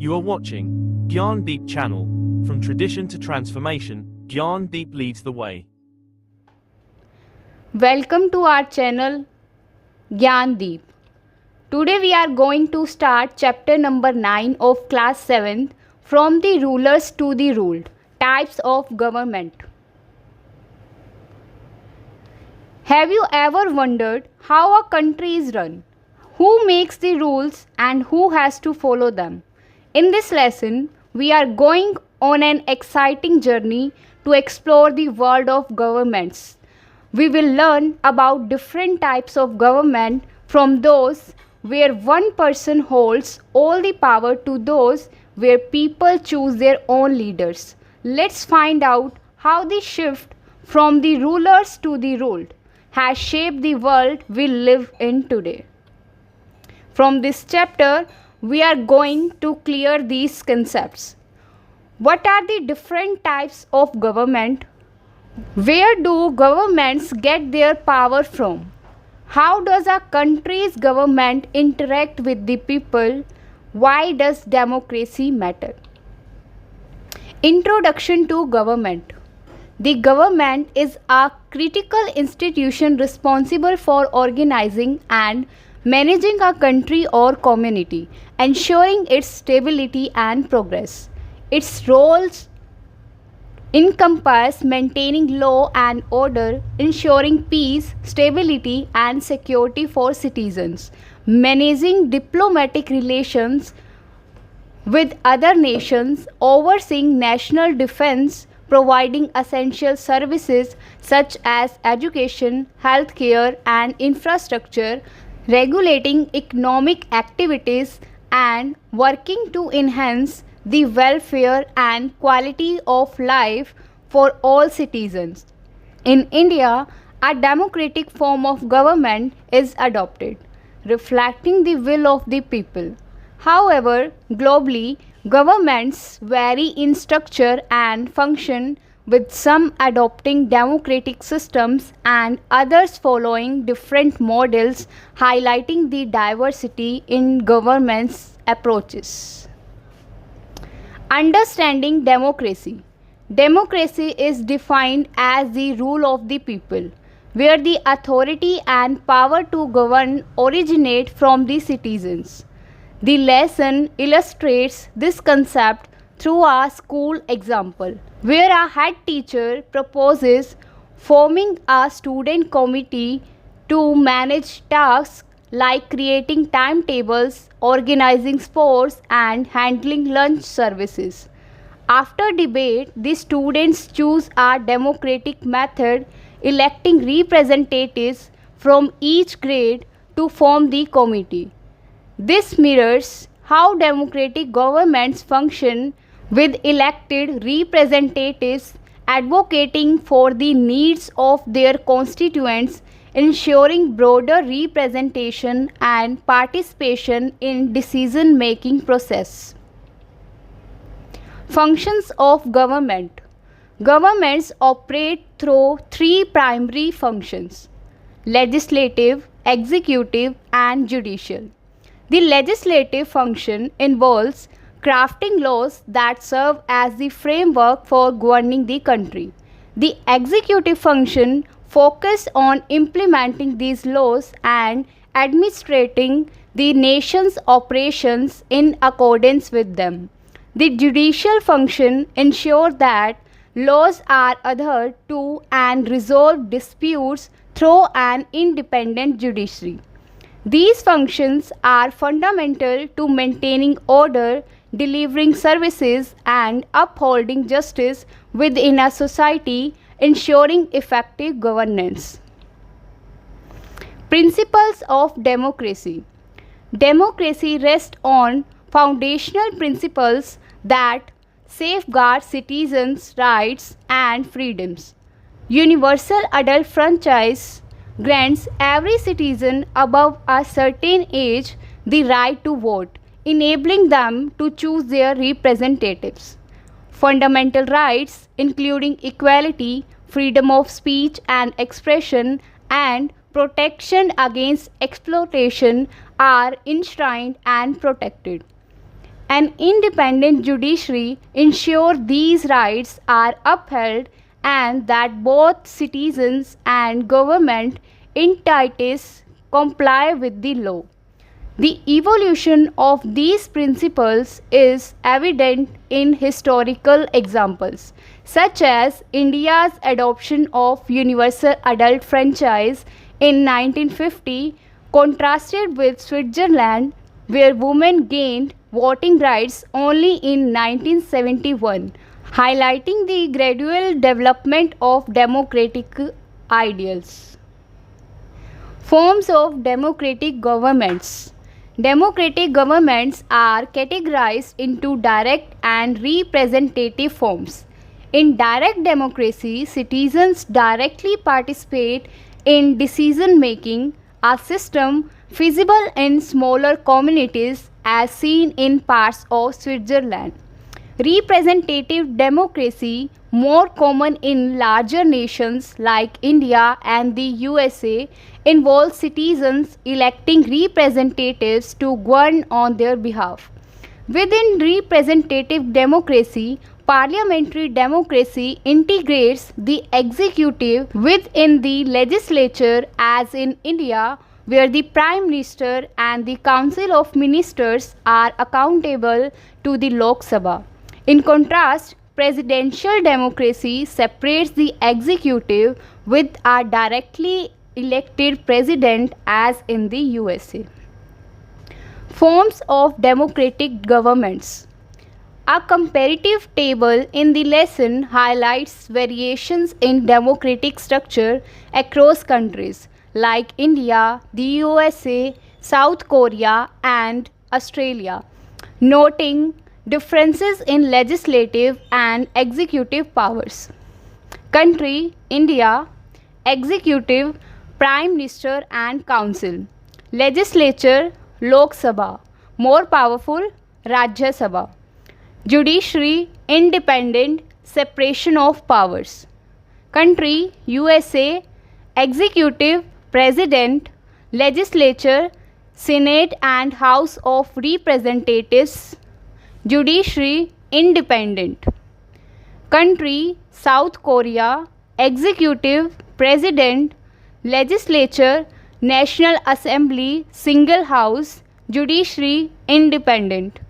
You are watching Gyan Deep channel. From tradition to transformation, Gyan Deep leads the way. Welcome to our channel Gyan Deep. Today we are going to start chapter number 9 of class 7th, from the rulers to the ruled, types of government. Have you ever wondered how a country is run? Who makes the rules and who has to follow them? In this lesson, we are going on an exciting journey to explore the world of governments. We will learn about different types of government, from those where one person holds all the power to those where people choose their own leaders. Let's find out how the shift from the rulers to the ruled has shaped the world we live in today. From this chapter, we are going to clear these concepts. What are the different types of government? Where do governments get their power from? How does a country's government interact with the people? Why does democracy matter? Introduction to government. The government is a critical institution responsible for organizing and managing a country or community, ensuring its stability and progress. Its roles encompass maintaining law and order, ensuring peace, stability, and security for citizens, managing diplomatic relations with other nations, overseeing national defense, providing essential services such as education, healthcare, and infrastructure, regulating economic activities, and working to enhance the welfare and quality of life for all citizens. In India, a democratic form of government is adopted, reflecting the will of the people. However, globally, governments vary in structure and function, with some adopting democratic systems and others following different models, highlighting the diversity in government's approaches. Understanding democracy. Democracy is defined as the rule of the people, where the authority and power to govern originate from the citizens. The lesson illustrates this concept through a school example, where a head teacher proposes forming a student committee to manage tasks like creating timetables, organizing sports, and handling lunch services. After debate, the students choose a democratic method, electing representatives from each grade to form the committee. This mirrors how democratic governments function, with elected representatives advocating for the needs of their constituents, ensuring broader representation and participation in decision-making process. Functions of government. Governments operate through three primary functions: legislative, executive, and judicial. The legislative function involves crafting laws that serve as the framework for governing the country. The executive function focuses on implementing these laws and administrating the nation's operations in accordance with them. The judicial function ensures that laws are adhered to and resolve disputes through an independent judiciary. These functions are fundamental to maintaining order, delivering services, and upholding justice within a society, ensuring effective governance. Principles of democracy. Democracy rests on foundational principles that safeguard citizens' rights and freedoms. Universal adult franchise grants every citizen above a certain age the right to vote, enabling them to choose their representatives. Fundamental rights, including equality, freedom of speech and expression, and protection against exploitation, are enshrined and protected. An independent judiciary ensures these rights are upheld and that both citizens and government entities comply with the law. The evolution of these principles is evident in historical examples, such as India's adoption of universal adult franchise in 1950, contrasted with Switzerland, where women gained voting rights only in 1971, highlighting the gradual development of democratic ideals. Forms of democratic governments. Democratic governments are categorized into direct and representative forms. In direct democracy, citizens directly participate in decision making, a system feasible in smaller communities as seen in parts of Switzerland. Representative democracy, more common in larger nations like India and the USA, involves citizens electing representatives to govern on their behalf. Within representative democracy, parliamentary democracy integrates the executive within the legislature, as in India, where the Prime Minister and the Council of Ministers are accountable to the Lok Sabha. In contrast, presidential democracy separates the executive with a directly elected president, as in the USA. Forms of democratic governments. A comparative table in the lesson highlights variations in democratic structure across countries like India, the USA, South Korea, and Australia, noting differences in legislative and executive powers. Country: India. Executive: Prime Minister and Council. Legislature: Lok Sabha. More powerful: Rajya Sabha. Judiciary: independent, separation of powers. Country: USA. Executive: President. Legislature: Senate and House of Representatives. Judiciary: independent. Country: South Korea. Executive: President. Legislature: National Assembly, single house. Judiciary: independent.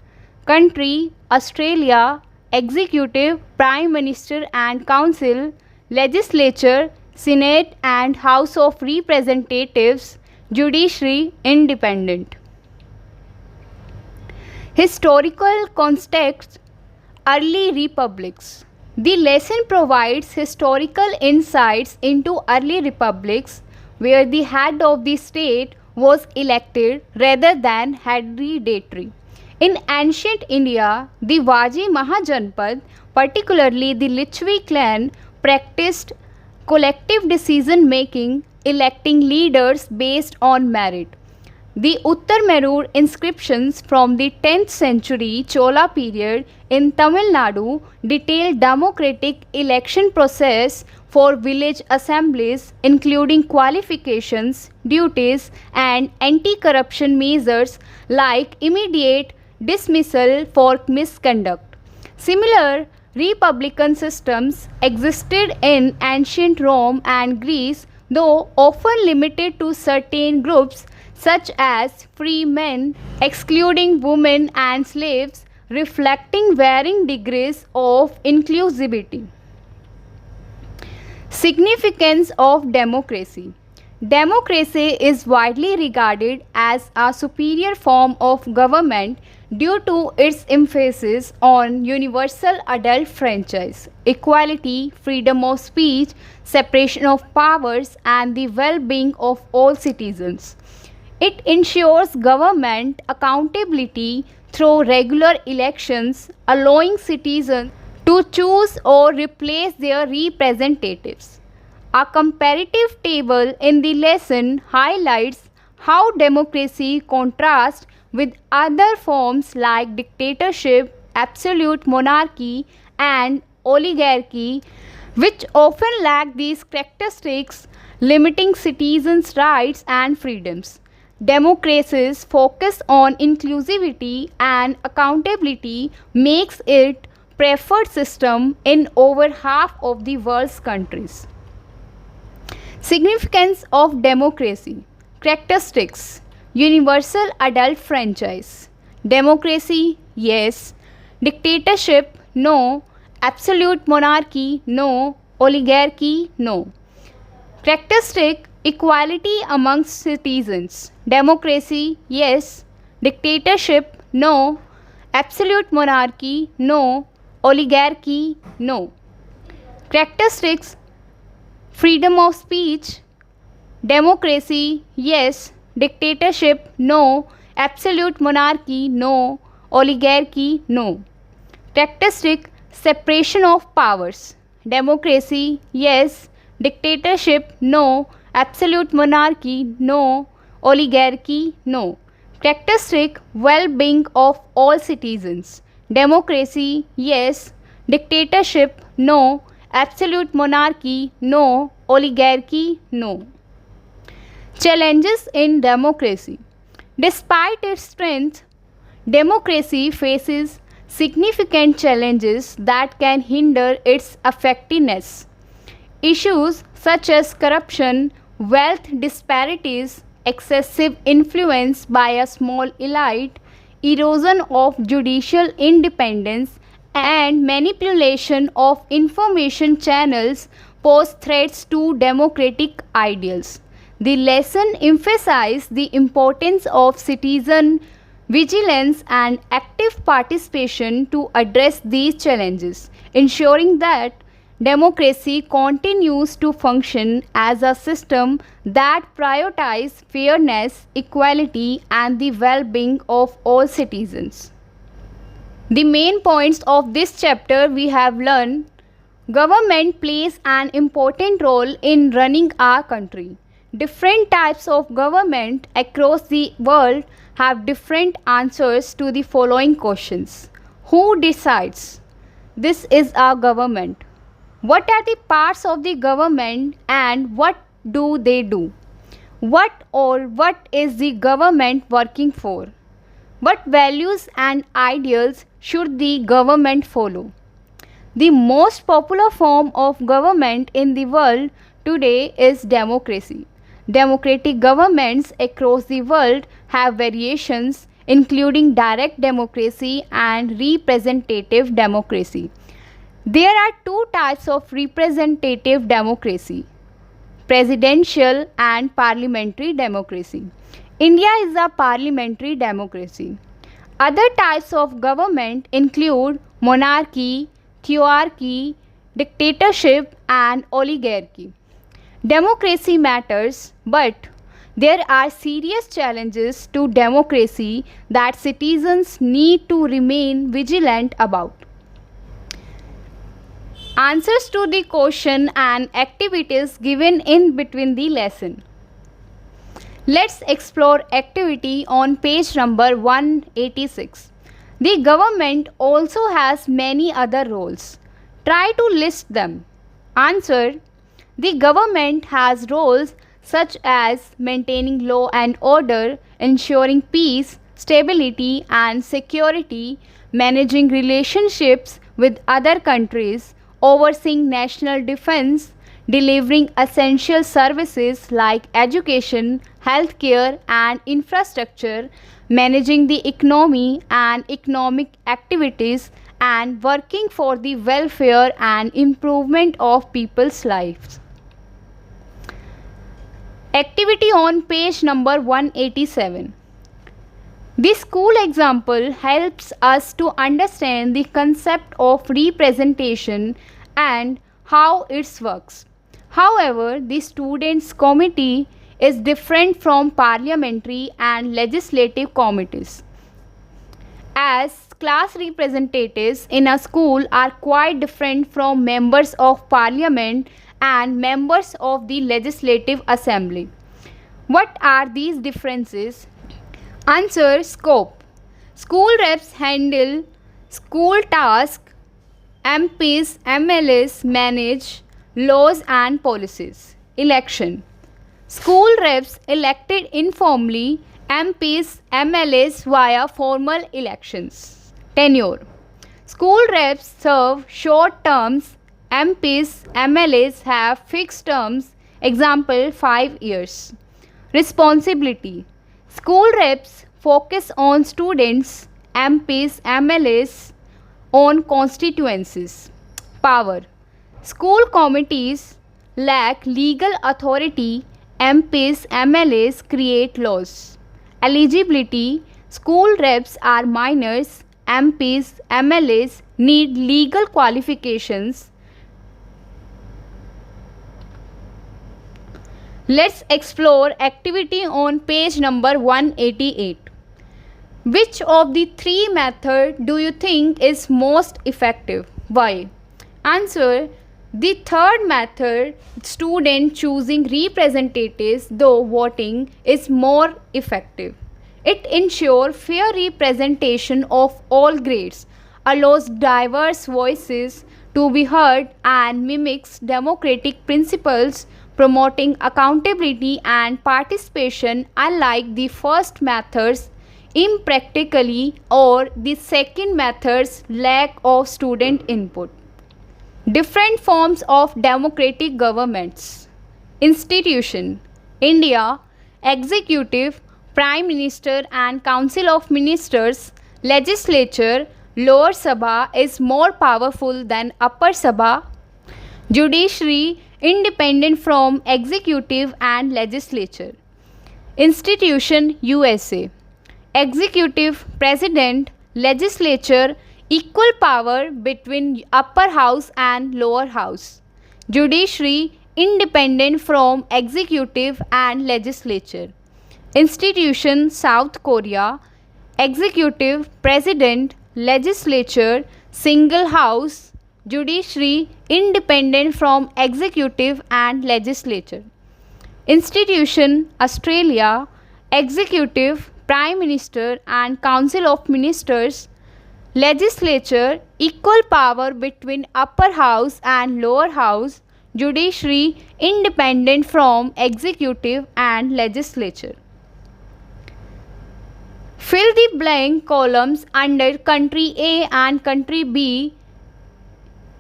Country: Australia. Executive: Prime Minister and Council. Legislature: Senate and House of Representatives. Judiciary: independent. Historical context. Early republics. The lesson provides historical insights into early republics where the head of the state was elected rather than hereditary. In ancient India, the Vaji Mahajanpad, particularly the Lichvi clan, practiced collective decision making, electing leaders based on merit. The Uttarmerur inscriptions from the 10th century Chola period in Tamil Nadu detail democratic election process for village assemblies, including qualifications, duties, and anti-corruption measures like immediate dismissal for misconduct. Similar republican systems existed in ancient Rome and Greece, though often limited to certain groups such as free men, excluding women and slaves, reflecting varying degrees of inclusivity. Significance of democracy. Democracy is widely regarded as a superior form of government due to its emphasis on universal adult franchise, equality, freedom of speech, separation of powers, and the well-being of all citizens. It ensures government accountability through regular elections, allowing citizens to choose or replace their representatives. A comparative table in the lesson highlights how democracy contrasts with other forms like dictatorship, absolute monarchy, and oligarchy, which often lack these characteristics, limiting citizens' rights and freedoms. Democracy's focus on inclusivity and accountability makes it preferred system in over half of the world's countries. Significance of democracy. Characteristics. Universal adult franchise. Democracy, yes. Dictatorship, no. Absolute monarchy, no. Oligarchy, no. Characteristic. Equality amongst citizens. Democracy, yes. Dictatorship, no. Absolute monarchy, no. Oligarchy, no. Characteristics. Freedom of speech. Democracy, yes. Dictatorship, no. Absolute monarchy, no. Oligarchy, no. Characteristic. Separation of powers. Democracy, yes. Dictatorship, no. Absolute monarchy, no. Oligarchy, no. Characteristic. Well-being of all citizens. Democracy, yes. Dictatorship, no. Absolute monarchy, no. Oligarchy, no. Challenges in democracy. Despite its strength, democracy faces significant challenges that can hinder its effectiveness. Issues such as corruption, wealth disparities, excessive influence by a small elite, erosion of judicial independence, and manipulation of information channels pose threats to democratic ideals. The lesson emphasizes the importance of citizen vigilance and active participation to address these challenges, ensuring that democracy continues to function as a system that prioritizes fairness, equality, and the well-being of all citizens. The main points of this chapter we have learned. Government plays an important role in running our country. Different types of government across the world have different answers to the following questions. Who decides? This is our government. What are the parts of the government and what do they do? What is the government working for? What values and ideals should the government follow? The most popular form of government in the world today is democracy. Democratic governments across the world have variations, including direct democracy and representative democracy. There are two types of representative democracy: presidential and parliamentary democracy. India is a parliamentary democracy. Other types of government include monarchy, theocracy, dictatorship, and oligarchy. Democracy matters, but there are serious challenges to democracy that citizens need to remain vigilant about. Answers to the question and activities given in between the lesson. Let's explore activity on page number 186. The government also has many other roles. Try to list them. Answer. The government has roles such as maintaining law and order, ensuring peace, stability and security, managing relationships with other countries, overseeing national defense, delivering essential services like education, healthcare and infrastructure, managing the economy and economic activities, and working for the welfare and improvement of people's lives. Activity on page number 187. This school example helps us to understand the concept of representation and how it works. However, the students' committee is different from parliamentary and legislative committees, as class representatives in a school are quite different from members of parliament and members of the legislative assembly. What are these differences? Answer. Scope. School reps handle school tasks. MPs, MLAs manage laws and policies. Election. School reps elected informally MPs, MLAs via formal elections. Tenure. School reps serve short terms. MPs, MLAs have fixed terms. Example 5 years. Responsibility. School reps focus on students. MPs, MLAs on constituencies. Power. School committees lack legal authority. MPs, MLAs create laws. Eligibility. School reps are minors. MPs, MLAs need legal qualifications. Let's explore activity on page number 188. Which of the three methods do you think is most effective? Why? Answer: the third method, student choosing representatives though voting, is more effective. It ensures fair representation of all grades, allows diverse voices to be heard, and mimics democratic principles, promoting accountability and participation, unlike the first method's impractically or the second method's lack of student input. Different forms of democratic governments. Institution. India. Executive, Prime Minister and Council of Ministers. Legislature. Lower Sabha is more powerful than Upper Sabha. Judiciary. Independent from executive and legislature. Institution USA. Executive, President, Legislature, equal power between upper house and lower house. Judiciary, independent from executive and legislature. Institution South Korea. Executive, President, Legislature, single house. Judiciary, independent from executive and legislature. Institution Australia. Executive, Prime Minister and Council of Ministers. Legislature, equal power between upper house and lower house. Judiciary, independent from executive and legislature. Fill the blank columns under country A and country B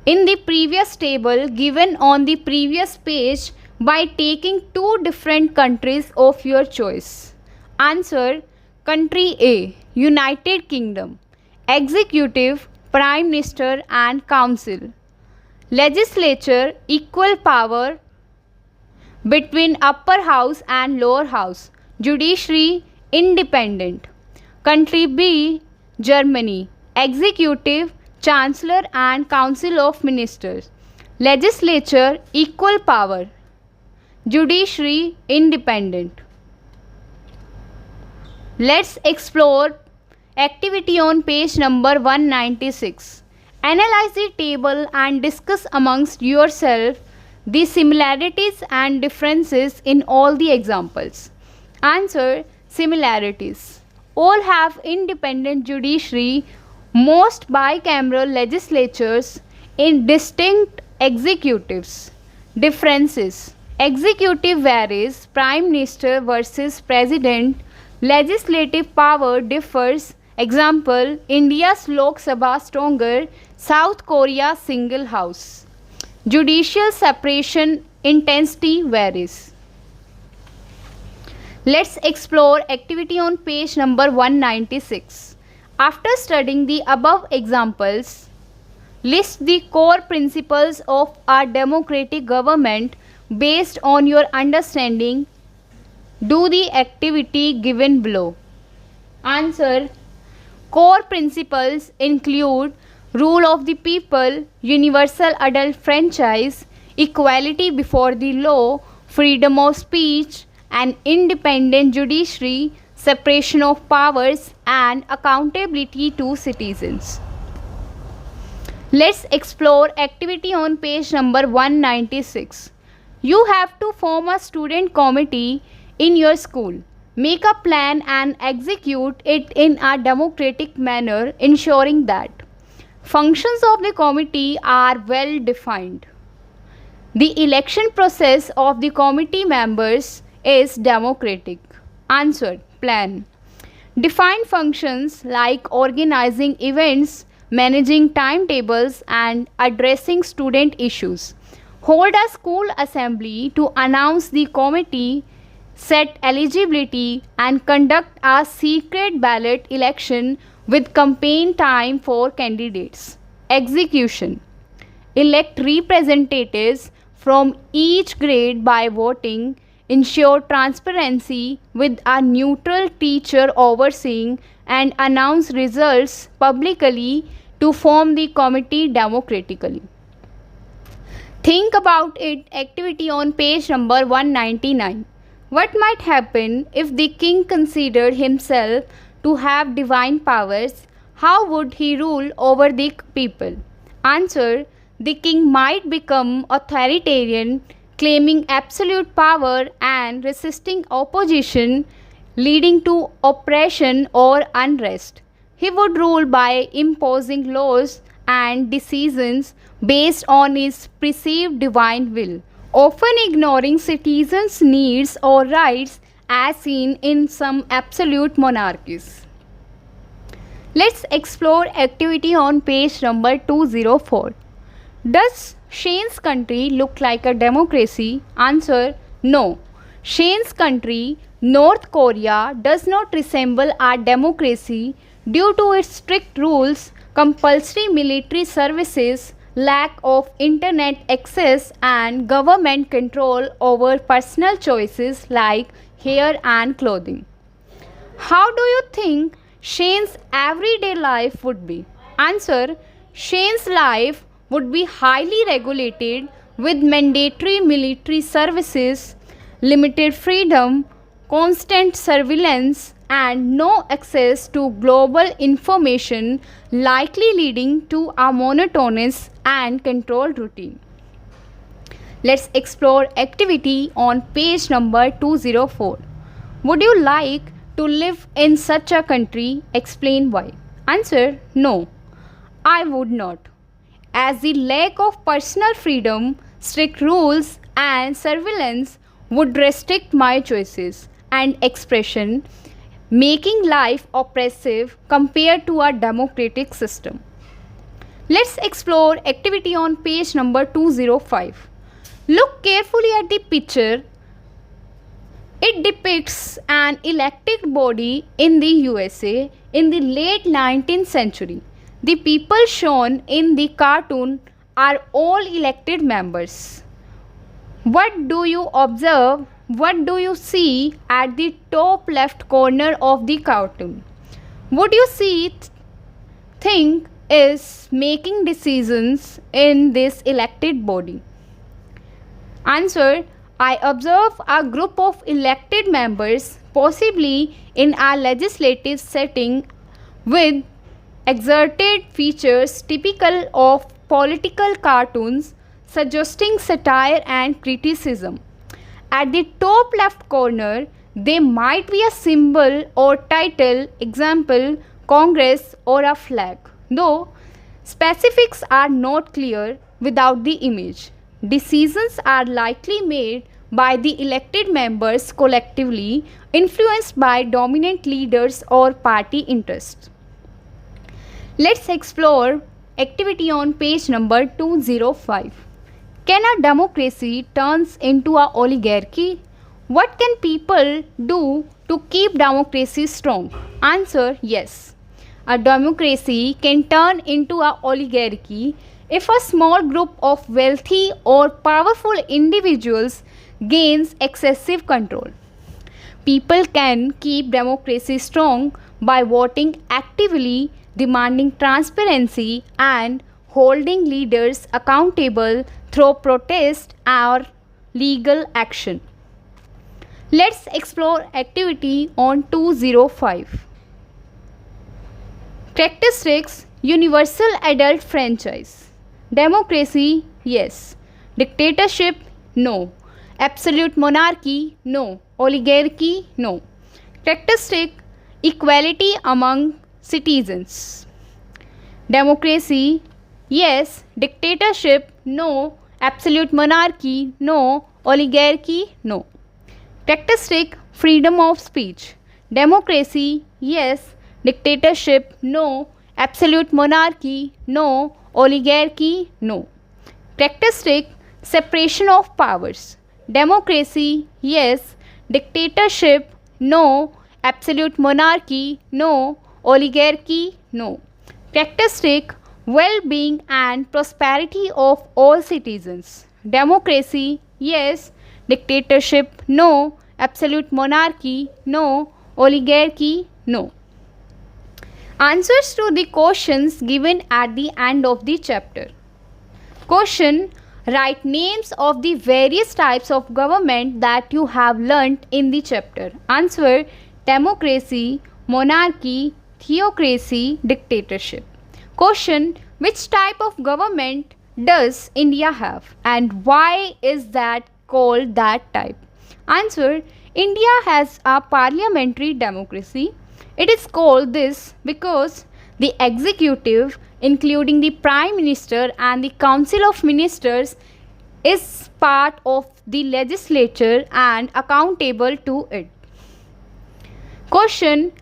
in the previous table given on the previous page by taking two different countries of your choice. Answer: Country A, United Kingdom. Executive, Prime Minister and Council. Legislature, equal power between upper house and lower house. Judiciary, independent. Country B, Germany. Executive, Chancellor and Council of Ministers. Legislature, equal power. Judiciary, independent. Let's explore activity on page number 196. Analyze the table and discuss amongst yourself the similarities and differences in all the examples. Answer: similarities. All have independent judiciary, most bicameral legislatures in distinct executives. Differences: executive varies, Prime Minister versus President. Legislative power differs. Example: India's Lok Sabha stronger, South Korea single house. Judicial separation intensity varies. Let's explore activity on page number 196. After studying the above examples, list the core principles of our democratic government based on your understanding. Do the activity given below. Answer: core principles include rule of the people, universal adult franchise, equality before the law, freedom of speech, an independent judiciary, separation of powers, and accountability to citizens. Let's explore activity on page number 196. You have to form a student committee in your school. Make a plan and execute it in a democratic manner, ensuring that functions of the committee are well defined. The election process of the committee members is democratic. Answer: plan. Define functions like organizing events, managing timetables, and addressing student issues. Hold a school assembly to announce the committee, set eligibility, and conduct a secret ballot election with campaign time for candidates. Execution. Elect representatives from each grade by voting. Ensure transparency with a neutral teacher overseeing and announce results publicly to form the committee democratically. Think about it. Activity on page number 199. What might happen if the king considered himself to have divine powers? How would he rule over the people? Answer. The king might become authoritarian, claiming absolute power and resisting opposition, leading to oppression or unrest. He would rule by imposing laws and decisions based on his perceived divine will, often ignoring citizens' needs or rights as seen in some absolute monarchies. Let's explore activity on page number 204. Does Shane's country look like a democracy? Answer. No. Shane's country, North Korea, does not resemble a democracy due to its strict rules, compulsory military services, lack of internet access, and government control over personal choices like hair and clothing. How do you think Shane's everyday life would be? Answer. Shane's life would be highly regulated with mandatory military services, limited freedom, constant surveillance, and no access to global information, likely leading to a monotonous and controlled routine. Let's explore activity on page number 204. Would you like to live in such a country? Explain why. Answer. No, I would not, as the lack of personal freedom, strict rules, and surveillance would restrict my choices and expression, making life oppressive compared to a democratic system. Let's explore activity on page number 205. Look carefully at the picture. It depicts an elected body in the USA in the late 19th century. The people shown in the cartoon are all elected members. What do you observe? What do you see at the top left corner of the cartoon? Would you think is making decisions in this elected body? Answer. I observe a group of elected members, possibly in a legislative setting, with exerted features typical of political cartoons, suggesting satire and criticism. At the top left corner, there might be a symbol or title, example, Congress, or a flag, though specifics are not clear without the image. Decisions are likely made by the elected members collectively, influenced by dominant leaders or party interests. Let's explore activity on page number 205. Can a democracy turns into an oligarchy? What can people do to keep democracy strong? Answer. Yes. A democracy can turn into an oligarchy if a small group of wealthy or powerful individuals gains excessive control. People can keep democracy strong by voting actively, demanding transparency, and holding leaders accountable through protest or legal action. Let's explore activity on 205. Characteristics: universal adult franchise. Democracy, yes. Dictatorship, no. Absolute monarchy, no. Oligarchy, no. Characteristic: equality among citizens. Democracy, yes. Dictatorship, no. Absolute monarchy, no. Oligarchy, no. Characteristic: freedom of speech. Democracy, yes. Dictatorship, no. Absolute monarchy, no. Oligarchy, no. Characteristic, separation of powers. Democracy, yes. Dictatorship, no. Absolute monarchy, no. Oligarchy, no. Characteristic, well-being and prosperity of all citizens. Democracy, yes. Dictatorship, no. Absolute monarchy, no. Oligarchy, no. Answers to the questions given at the end of the chapter. Question: write names of the various types of government that you have learnt in the chapter. Answer: democracy, monarchy, theocracy, dictatorship. Question: which type of government does India have and why is that called that type? Answer: India has a parliamentary democracy. It is called this because the executive, including the Prime Minister and the Council of Ministers, is part of the legislature and accountable to it. Question: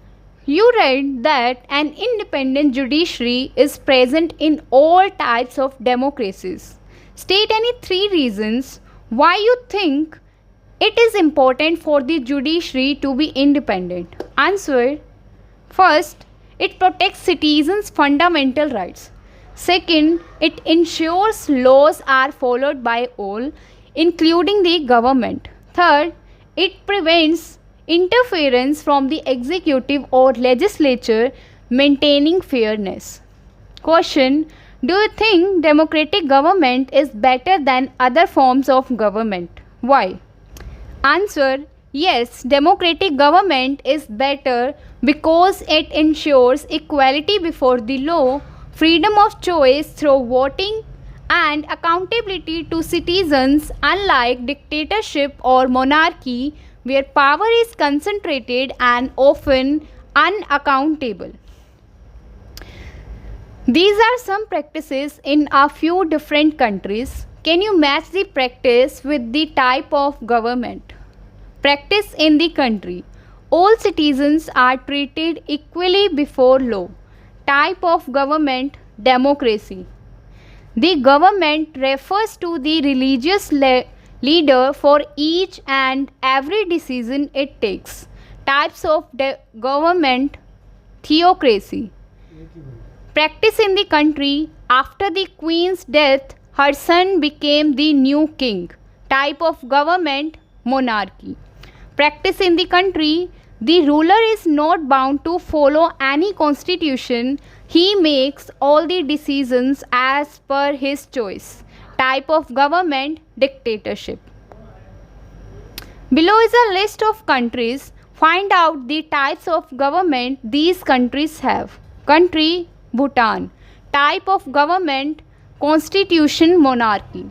you read that an independent judiciary is present in all types of democracies. State any 3 reasons why you think it is important for the judiciary to be independent. Answer: first, it protects citizens' fundamental rights. Second, it ensures laws are followed by all, including the government. Third, it prevents interference from the executive or legislature, maintaining fairness. Question: do you think democratic government is better than other forms of government? Why? Answer: yes, democratic government is better because it ensures equality before the law, freedom of choice through voting, and accountability to citizens, unlike dictatorship or monarchy, where power is concentrated and often unaccountable. These are some practices in a few different countries. Can you match the practice with the type of government? Practice in the country. All citizens are treated equally before law. Type of government: democracy. The government refers to the religious leader for each and every decision it takes. Types of government: theocracy. Practice in the country. After the queen's death, her son became the new king. Type of government: monarchy. Practice in the country. The ruler is not bound to follow any constitution. He makes all the decisions as per his choice. Type of government: dictatorship. Below is a list of countries. Find out the types of government these countries have. Country: Bhutan. Type of government: constitution, monarchy.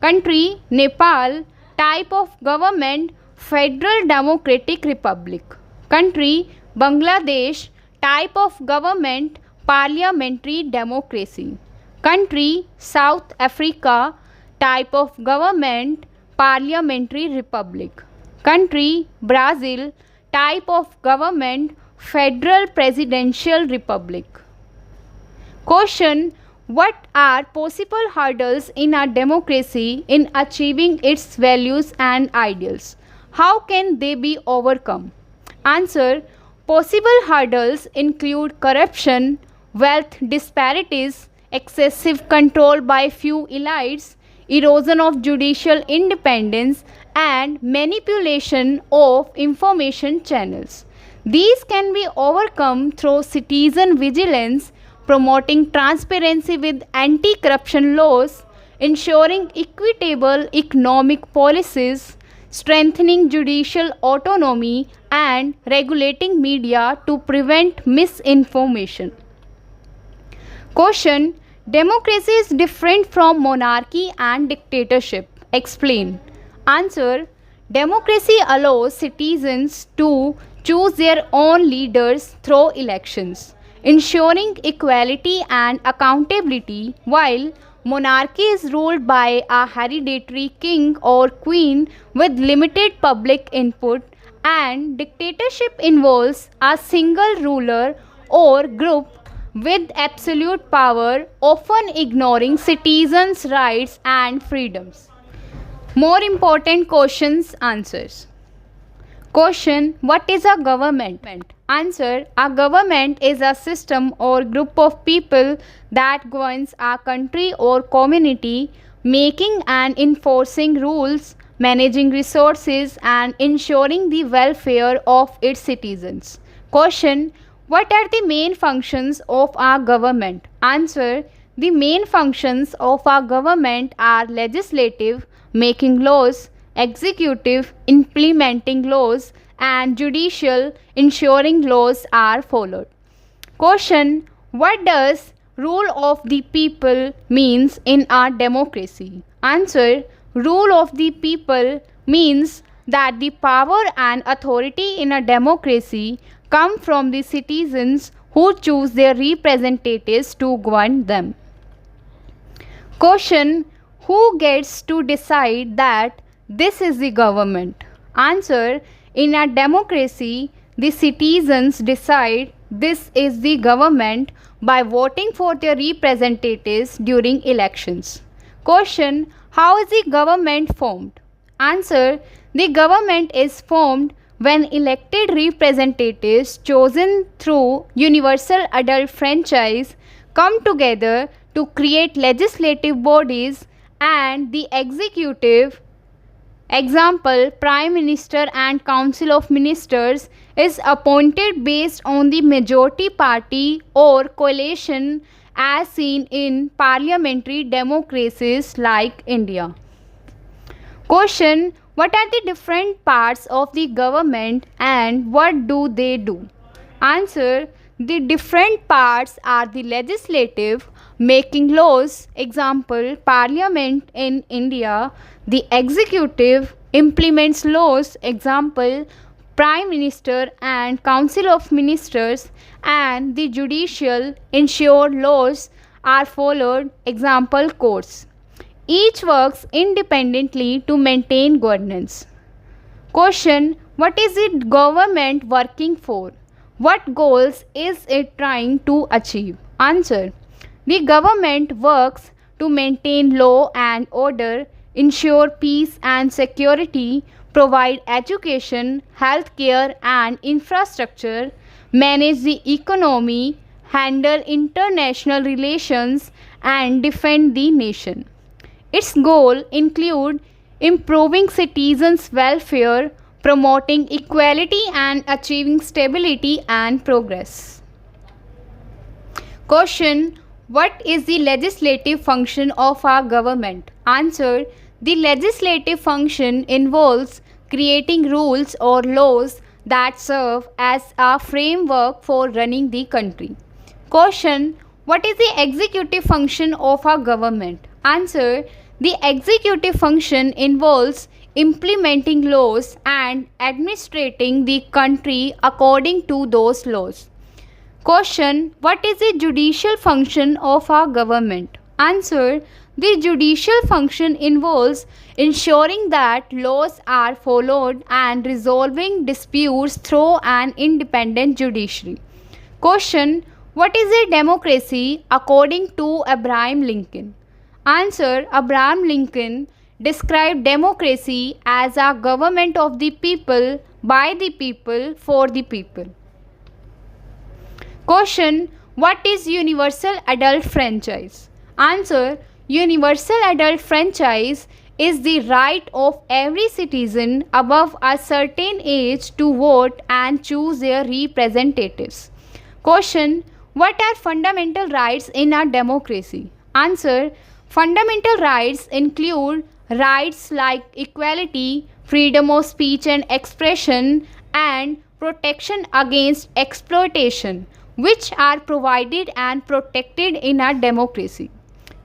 Country: Nepal. Type of government: Federal Democratic Republic. Country: Bangladesh. Type of government: parliamentary democracy. Country: South Africa. Type of government: parliamentary republic. Country: Brazil. Type of government: federal presidential republic. Question: what are possible hurdles in a democracy in achieving its values and ideals? How can they be overcome? Answer: possible hurdles include corruption, wealth disparities, excessive control by few elites, erosion of judicial independence, and manipulation of information channels. These can be overcome through citizen vigilance, promoting transparency with anti-corruption laws, ensuring equitable economic policies, strengthening judicial autonomy, and regulating media to prevent misinformation. Question: democracy is different from monarchy and dictatorship. Explain. Answer: democracy allows citizens to choose their own leaders through elections, ensuring equality and accountability, while monarchy is ruled by a hereditary king or queen with limited public input And dictatorship involves a single ruler or group with absolute power, often ignoring citizens' rights and freedoms. More important questions, answers. Question: what is a government? Answer: a government is a system or group of people that governs a country or community, making and enforcing rules, managing resources, and ensuring the welfare of its citizens. Question: what are the main functions of our government? Answer: the main functions of our government are legislative, making laws, executive, implementing laws, and judicial, ensuring laws are followed. Question: what does rule of the people means in our democracy? Answer: rule of the people means that the power and authority in a democracy come from the citizens who choose their representatives to govern them. Question: who gets to decide that this is the government? Answer: in a democracy, the citizens decide this is the government by voting for their representatives during elections. Question: how is the government formed? Answer: the government is formed when elected representatives chosen through universal adult franchise come together to create legislative bodies, and the executive, example Prime Minister and Council of Ministers, is appointed based on the majority party or coalition as seen in parliamentary democracies like India. Question: what are the different parts of the government and what do they do? Answer: the different parts are the legislative, making laws, example Parliament in India; the executive, implements laws, example Prime Minister and Council of Ministers; and the judicial, ensure laws are followed, example courts. Each works independently to maintain governance. Question: what is it government working for? What goals is it trying to achieve? Answer: the government works to maintain law and order, ensure peace and security, provide education, healthcare and infrastructure, manage the economy, handle international relations, and defend the nation. Its goal include improving citizens' welfare, promoting equality, and achieving stability and progress. Question: what is the legislative function of our government? Answer: the legislative function involves creating rules or laws that serve as a framework for running the country. Question: what is the executive function of our government? Answer: the executive function involves implementing laws and administrating the country according to those laws. Question: what is the judicial function of our government? Answer: the judicial function involves ensuring that laws are followed and resolving disputes through an independent judiciary. Question: what is a democracy according to Abraham Lincoln? Answer: Abraham Lincoln described democracy as a government of the people, by the people, for the people. Question: what is universal adult franchise? Answer: universal adult franchise is the right of every citizen above a certain age to vote and choose their representatives. Question: what are fundamental rights in a democracy? Answer: fundamental rights include rights like equality, freedom of speech and expression, and protection against exploitation, which are provided and protected in a democracy.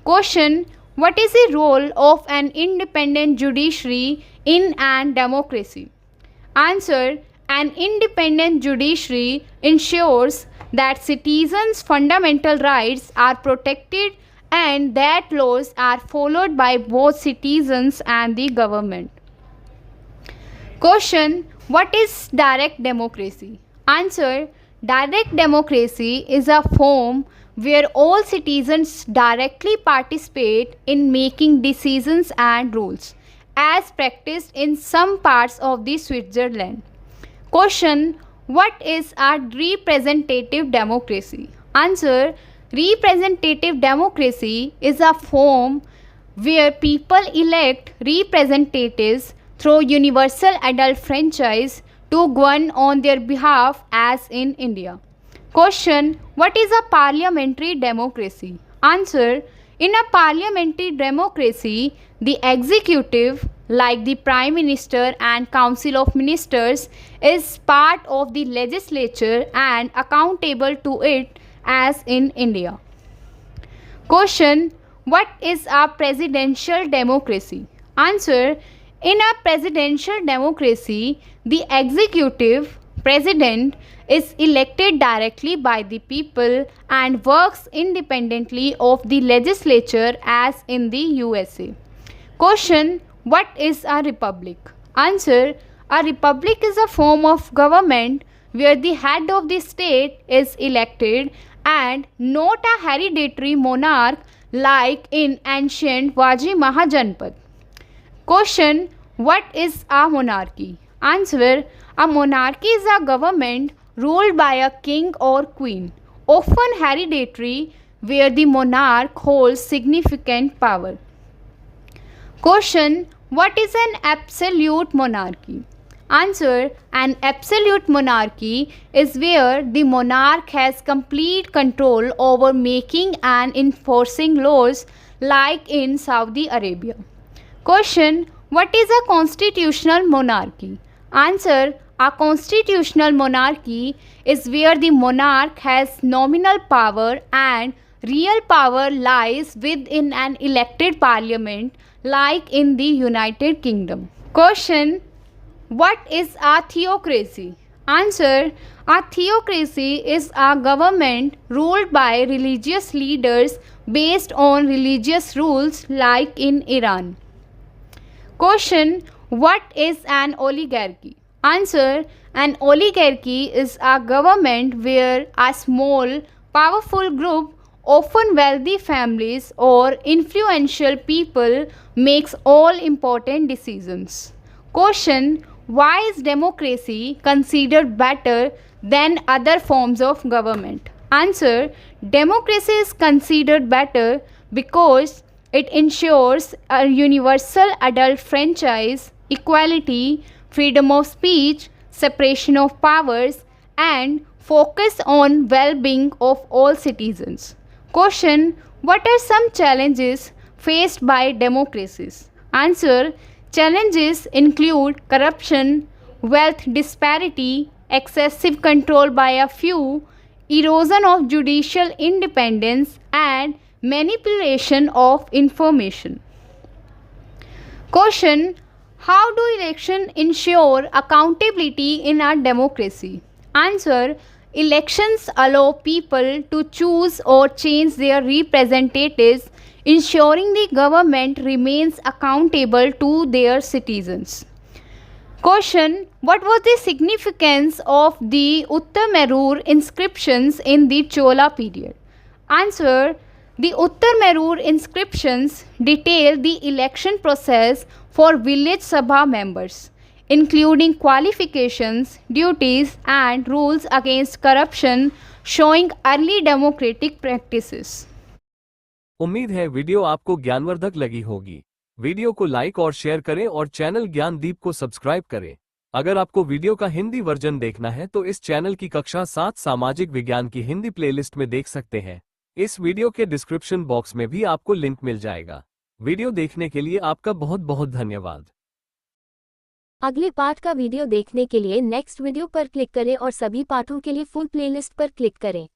Question: what is the role of an independent judiciary in a democracy? Answer: an independent judiciary ensures that citizens' fundamental rights are protected and that laws are followed by both citizens and the government. Question: What is direct democracy? Answer: direct democracy is a form where all citizens directly participate in making decisions and rules, as practiced in some parts of the Switzerland. Question: what is a representative democracy? Answer: representative democracy is a form where people elect representatives through universal adult franchise to govern on their behalf, as in India. Question: what is a parliamentary democracy? Answer: in a parliamentary democracy, the executive, like the Prime Minister and Council of Ministers, is part of the legislature and accountable to it, as in India. Question: what is a presidential democracy? Answer: in a presidential democracy, the executive president is elected directly by the people and works independently of the legislature, as in the USA. Question: what is a republic? Answer: a republic is a form of government where the head of the state is elected and not a hereditary monarch like in ancient Vaji Mahajanpad. Question: what is a monarchy? Answer: a monarchy is a government ruled by a king or queen, often hereditary, where the monarch holds significant power. Question: what is an absolute monarchy? Answer: an absolute monarchy is where the monarch has complete control over making and enforcing laws, like in Saudi Arabia. Question: what is a constitutional monarchy? Answer: a constitutional monarchy is where the monarch has nominal power and real power lies within an elected parliament, like in the United Kingdom. Question: what is a theocracy? Answer: a theocracy is a government ruled by religious leaders based on religious rules, like in Iran. Question: what is an oligarchy? Answer: an oligarchy is a government where a small, powerful group, often wealthy families or influential people, makes all important decisions. Question: why is democracy considered better than other forms of government? Answer: democracy is considered better because it ensures a universal adult franchise, equality, freedom of speech, separation of powers, and focus on well-being of all citizens. Question: what are some challenges faced by democracies? Answer: challenges include corruption, wealth disparity, excessive control by a few, erosion of judicial independence, and manipulation of information. Question: how do elections ensure accountability in a democracy? Answer: elections allow people to choose or change their representatives, ensuring the government remains accountable to their citizens. Question: what was the significance of the Uttarmerur inscriptions in the Chola period? Answer: the Uttarmerur inscriptions detail the election process for village sabha members, including qualifications, duties, and rules against corruption, showing early democratic practices. उम्मीद है video आपको ज्ञानवर्धक लगी होगी। Video को like और share करें और चैनल ज्ञानदीप को सब्सक्राइब करें। अगर आपको वीडियो का हिंदी वर्जन देखना है तो इस चैनल की कक्षा 7 सामाजिक विज्ञान की हिंदी प्लेलिस्ट में देख सकते हैं। इस वीडियो के डिस्क्रिप्शन बॉक्स में भी आपको लिंक मिल जाएगा। वीडियो देखने के लिए आपका बहुत बहुत धन्यवाद। अगले पाठ का वीडियो देखने के लिए नेक्स्ट वीडियो पर क्लिक करें और सभी पाठों के लिए फुल प्लेलिस्ट पर क्लिक करें।